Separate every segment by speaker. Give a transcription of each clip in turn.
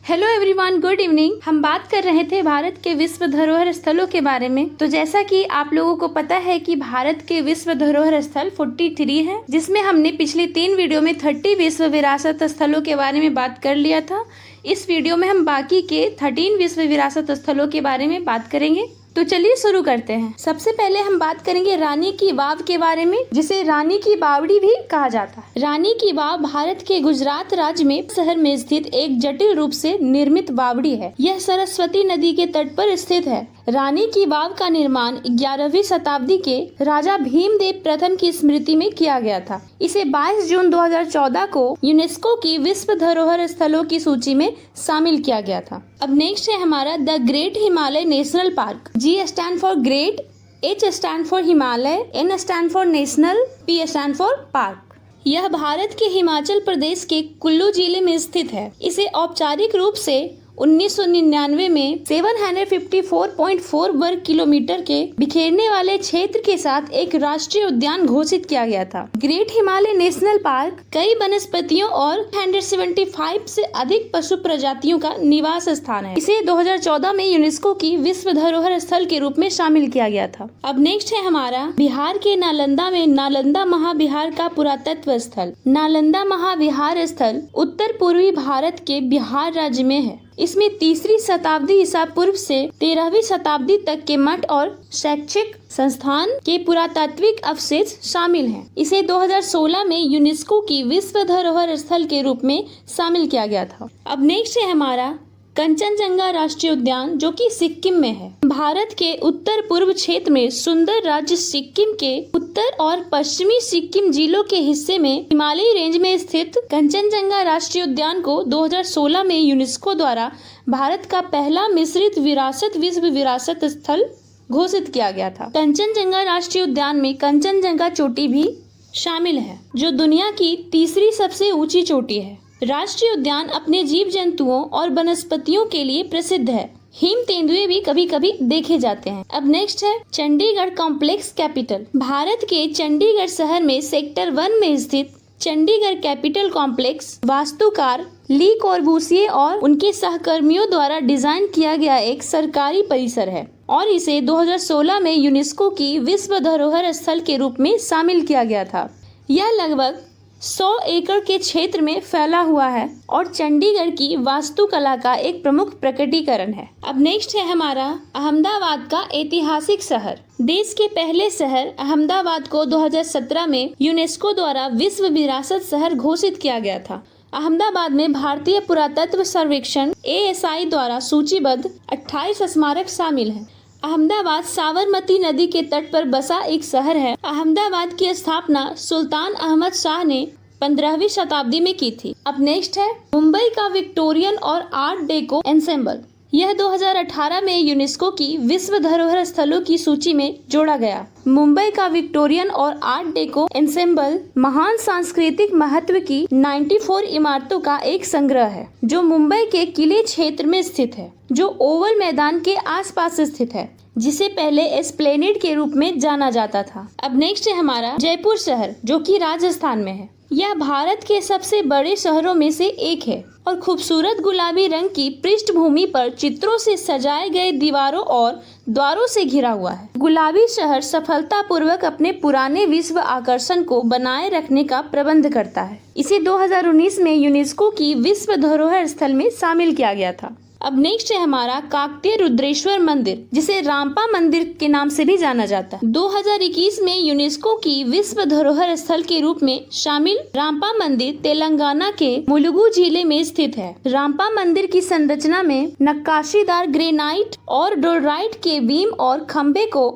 Speaker 1: Hello everyone, good evening. हम बात कर रहे थे भारत के विश्व धरोहर स्थलों के बारे में। तो जैसा कि आप लोगों को पता है कि भारत के विश्व धरोहर स्थल 43 है, जिसमें हमने पिछले 3 वीडियो में 30 विश्व विरासत स्थलों के बारे में बात कर लिया था। इस वीडियो में हम बाकी के 13 विश्व विरासत स्थलों के बारे में बात करेंगे। तो चलिए शुरू करते हैं। सबसे पहले हम बात करेंगे रानी की वाव के बारे में, जिसे रानी की बावड़ी भी कहा जाता है। रानी की वाव भारत के गुजरात राज्य में शहर में स्थित एक जटिल रूप से निर्मित बावड़ी है। यह सरस्वती नदी के तट पर स्थित है। रानी की वाव का निर्माण 11वीं शताब्दी के राजा भीमदेव प्रथम की स्मृति में किया गया था। इसे 22 जून 2014 को यूनेस्को की विश्व धरोहर स्थलों की सूची में शामिल किया गया था। अब नेक्स्ट है हमारा the great Himalaya national park. G stand for great, H stand for Himalaya, N stand for national, P stand for park. यह भारत के हिमाचल प्रदेश के कुल्लू जिले में स्थित है। इसे औपचारिक रूप से 1999 में 754.4 वर्ग किलोमीटर के बिखेरने वाले क्षेत्र के साथ एक राष्ट्रीय उद्यान घोषित किया गया था। ग्रेट हिमालय नेशनल पार्क कई वनस्पतियों और 175 से अधिक पशु प्रजातियों का निवास स्थान है। इसे 2014 में यूनेस्को की विश्व धरोहर स्थल के रूप में शामिल किया गया था। अब नेक्स्ट है हमारा बिहार के नालंदा में नालंदा महाविहार का पुरातत्व स्थल। नालंदा महाविहार स्थल उत्तर पूर्वी भारत के बिहार राज्य में है। इसमें 3री शताब्दी ईसा पूर्व से 13वीं शताब्दी तक के मठ और शैक्षिक संस्थान के पुरातात्विक अवशेष शामिल हैं। इसे 2016 में यूनेस्को की विश्व धरोहर स्थल के रूप में शामिल किया गया था। अब नेक्स्ट है हमारा कंचनजंगा राष्ट्रीय उद्यान, जो कि सिक्किम में है। भारत के उत्तर पूर्व क्षेत्र में सुंदर राज्य सिक्किम के उत्तर और पश्चिमी सिक्किम जिलों के हिस्से में हिमालयी रेंज में स्थित कंचनजंगा राष्ट्रीय उद्यान को 2016 में यूनेस्को द्वारा भारत का पहला मिश्रित विरासत विश्व विरासत स्थल घोषित किया गया था। कंचनजंगा राष्ट्रीय उद्यान में कंचनजंगा चोटी भी शामिल है, जो दुनिया की 3री सबसे ऊंची चोटी है। राष्ट्रीय उद्यान अपने जीव जंतुओं और वनस्पतियों के लिए प्रसिद्ध है। हिम तेंदुए भी कभी कभी देखे जाते हैं। अब नेक्स्ट है चंडीगढ़ कॉम्प्लेक्स कैपिटल। भारत के चंडीगढ़ शहर में सेक्टर 1 में स्थित चंडीगढ़ कैपिटल कॉम्प्लेक्स वास्तुकार ली कॉर्बूसिए और उनके सहकर्मियों द्वारा डिजाइन किया गया एक सरकारी परिसर है और इसे 2016 में यूनेस्को की विश्व धरोहर स्थल के रूप में शामिल किया गया था। यह लगभग 100 एकड़ के क्षेत्र में फैला हुआ है और चंडीगढ़ की वास्तुकला का एक प्रमुख प्रकटीकरण है। अब नेक्स्ट है हमारा अहमदाबाद का ऐतिहासिक शहर। देश के पहले शहर अहमदाबाद को 2017 में यूनेस्को द्वारा विश्व विरासत शहर घोषित किया गया था। अहमदाबाद में भारतीय पुरातत्व सर्वेक्षण ASI द्वारा सूचीबद्ध 28 स्मारक शामिल हैं। अहमदाबाद साबरमती नदी के तट पर बसा एक शहर है। अहमदाबाद की स्थापना सुल्तान अहमद शाह ने 15वीं शताब्दी में की थी। अब नेक्स्ट है मुंबई का विक्टोरियन और आर्ट डेको एंसेम्बल। यह 2018 में यूनेस्को की विश्व धरोहर स्थलों की सूची में जोड़ा गया। मुंबई का विक्टोरियन और आर्ट डेको एंसेम्बल महान सांस्कृतिक महत्व की 94 इमारतों का एक संग्रह है, जो मुंबई के किले क्षेत्र में स्थित है, जो ओवल मैदान के आसपास स्थित है, जिसे पहले एस्प्लेनेड के रूप में जाना जाता था। अब नेक्स्ट है हमारा जयपुर शहर, जो कि राजस्थान में है। यह भारत के सबसे बड़े शहरों में से एक है और खूबसूरत गुलाबी रंग की पृष्ठभूमि पर चित्रों से सजाए गए दीवारों और द्वारों से घिरा हुआ है। गुलाबी शहर सफलतापूर्वक अपने पुराने विश्व आकर्षण को बनाए रखने का प्रबंध करता है। इसे 2019 में यूनेस्को की विश्व धरोहर स्थल में शामिल किया गया था। अब नेक्स्ट है हमारा काकतीय रुद्रेश्वर मंदिर, जिसे रामपा मंदिर के नाम से भी जाना जाता है। 2021 में यूनेस्को की विश्व धरोहर स्थल के रूप में शामिल रामपा मंदिर तेलंगाना के मुलुगु जिले में स्थित है। रामपा मंदिर की संरचना में नक्काशीदार ग्रेनाइट और डोलराइट के बीम और खम्भे को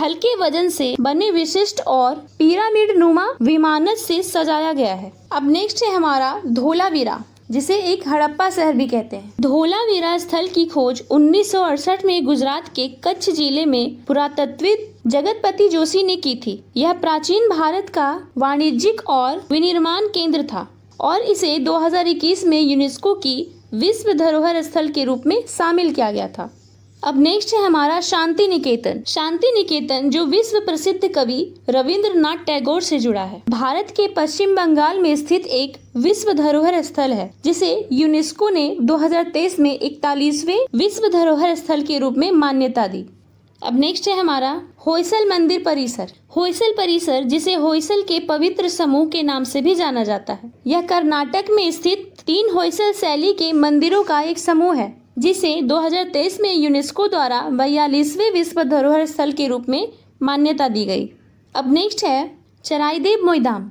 Speaker 1: हल्के वजन से बने विशिष्ट और पिरामिड नुमा विमानत से सजाया गया है। अब नेक्स्ट है हमारा धोलावीरा, जिसे एक हड़प्पा शहर भी कहते हैं। धोलावीरा स्थल की खोज 1968 में गुजरात के कच्छ जिले में पुरातत्वविद जगतपति जोशी ने की थी। यह प्राचीन भारत का वाणिज्यिक और विनिर्माण केंद्र था और इसे 2021 में यूनेस्को की विश्व धरोहर स्थल के रूप में शामिल किया गया था। अब नेक्स्ट है हमारा शांति निकेतन। शांति निकेतन जो विश्व प्रसिद्ध कवि रविंद्रनाथ टैगोर से जुड़ा है, भारत के पश्चिम बंगाल में स्थित एक विश्व धरोहर स्थल है, जिसे यूनेस्को ने 2023 में 41वें विश्व धरोहर स्थल के रूप में मान्यता दी। अब नेक्स्ट है हमारा होयसल मंदिर परिसर। होयसल परिसर, जिसे होयसल के पवित्र समूह के नाम से भी जाना जाता है, यह कर्नाटक में स्थित 3 होयसल शैली के मंदिरों का एक समूह है, जिसे 2023 में यूनेस्को द्वारा 42वें विश्व धरोहर स्थल के रूप में मान्यता दी गई। अब नेक्स्ट है चराइदेव मोइदाम।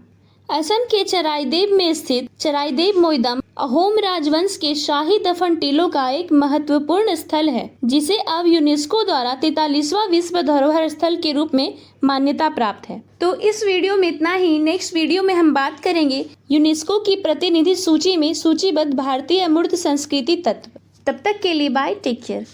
Speaker 1: असम के चराइदेव में स्थित चराइदेव मोइदाम अहोम राजवंश के शाही दफन टीलों का एक महत्वपूर्ण स्थल है, जिसे अब यूनेस्को द्वारा 43वां विश्व धरोहर स्थल के रूप में मान्यता प्राप्त है। तो इस वीडियो में इतना ही। नेक्स्ट वीडियो में हम बात करेंगे यूनेस्को की प्रतिनिधि सूची में सूचीबद्ध भारतीय अमूर्त संस्कृति तत्व। तब तक के लिए बाय, टेक केयर।